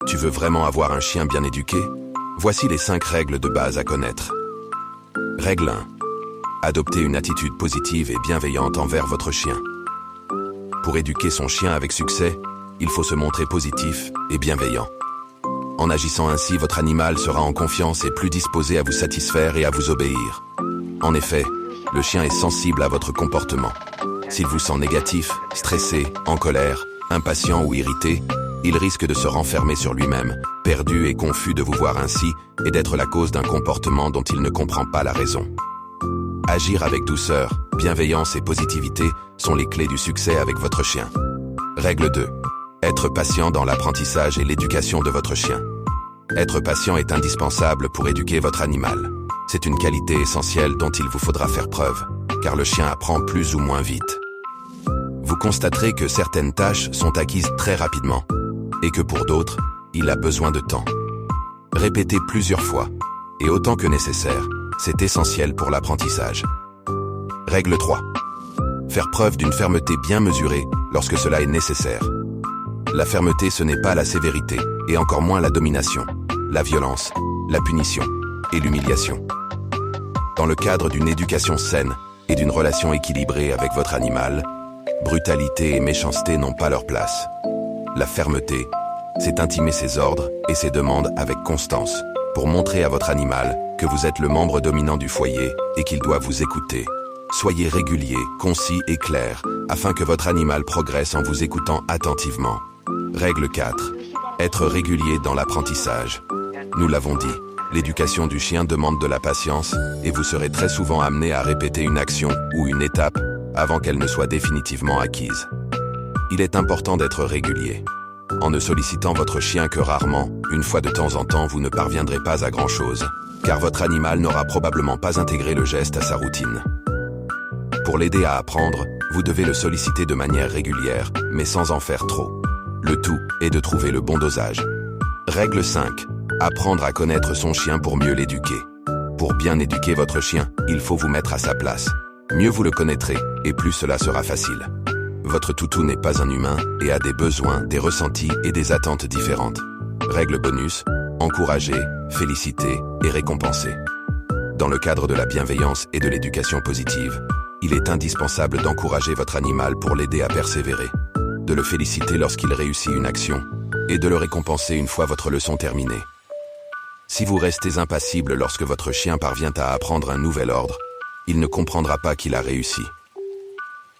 Tu veux vraiment avoir un chien bien éduqué? Voici les 5 règles de base à connaître. Règle 1. Adoptez une attitude positive et bienveillante envers votre chien. Pour éduquer son chien avec succès, il faut se montrer positif et bienveillant. En agissant ainsi, votre animal sera en confiance et plus disposé à vous satisfaire et à vous obéir. En effet, le chien est sensible à votre comportement. S'il vous sent négatif, stressé, en colère, impatient ou irrité, il risque de se renfermer sur lui-même, perdu et confus de vous voir ainsi et d'être la cause d'un comportement dont il ne comprend pas la raison. Agir avec douceur, bienveillance et positivité sont les clés du succès avec votre chien. Règle 2. Être patient dans l'apprentissage et l'éducation de votre chien. Être patient est indispensable pour éduquer votre animal. C'est une qualité essentielle dont il vous faudra faire preuve, car le chien apprend plus ou moins vite. Vous constaterez que certaines tâches sont acquises très rapidement, et que pour d'autres, il a besoin de temps. Répétez plusieurs fois, et autant que nécessaire, c'est essentiel pour l'apprentissage. Règle 3. Faire preuve d'une fermeté bien mesurée lorsque cela est nécessaire. La fermeté, ce n'est pas la sévérité, et encore moins la domination, la violence, la punition et l'humiliation. Dans le cadre d'une éducation saine et d'une relation équilibrée avec votre animal, brutalité et méchanceté n'ont pas leur place. La fermeté, c'est intimer ses ordres et ses demandes avec constance, pour montrer à votre animal que vous êtes le membre dominant du foyer et qu'il doit vous écouter. Soyez régulier, concis et clair, afin que votre animal progresse en vous écoutant attentivement. Règle 4. Être régulier dans l'apprentissage. Nous l'avons dit, l'éducation du chien demande de la patience et vous serez très souvent amené à répéter une action ou une étape avant qu'elle ne soit définitivement acquise. Il est important d'être régulier. En ne sollicitant votre chien que rarement, une fois de temps en temps, vous ne parviendrez pas à grand-chose, car votre animal n'aura probablement pas intégré le geste à sa routine. Pour l'aider à apprendre, vous devez le solliciter de manière régulière, mais sans en faire trop. Le tout est de trouver le bon dosage. Règle 5. Apprendre à connaître son chien pour mieux l'éduquer. Pour bien éduquer votre chien, il faut vous mettre à sa place. Mieux vous le connaîtrez, et plus cela sera facile. Votre toutou n'est pas un humain et a des besoins, des ressentis et des attentes différentes. Règle bonus, encourager, féliciter et récompenser. Dans le cadre de la bienveillance et de l'éducation positive, il est indispensable d'encourager votre animal pour l'aider à persévérer, de le féliciter lorsqu'il réussit une action et de le récompenser une fois votre leçon terminée. Si vous restez impassible lorsque votre chien parvient à apprendre un nouvel ordre, il ne comprendra pas qu'il a réussi.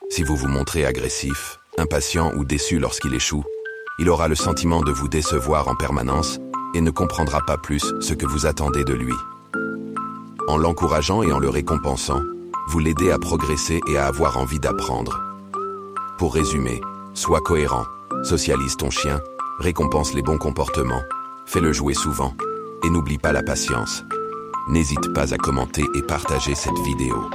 Si vous vous montrez agressif, impatient ou déçu lorsqu'il échoue, il aura le sentiment de vous décevoir en permanence et ne comprendra pas plus ce que vous attendez de lui. En l'encourageant et en le récompensant, vous l'aidez à progresser et à avoir envie d'apprendre. Pour résumer, sois cohérent, socialise ton chien, récompense les bons comportements, fais-le jouer souvent, et n'oublie pas la patience. N'hésite pas à commenter et partager cette vidéo.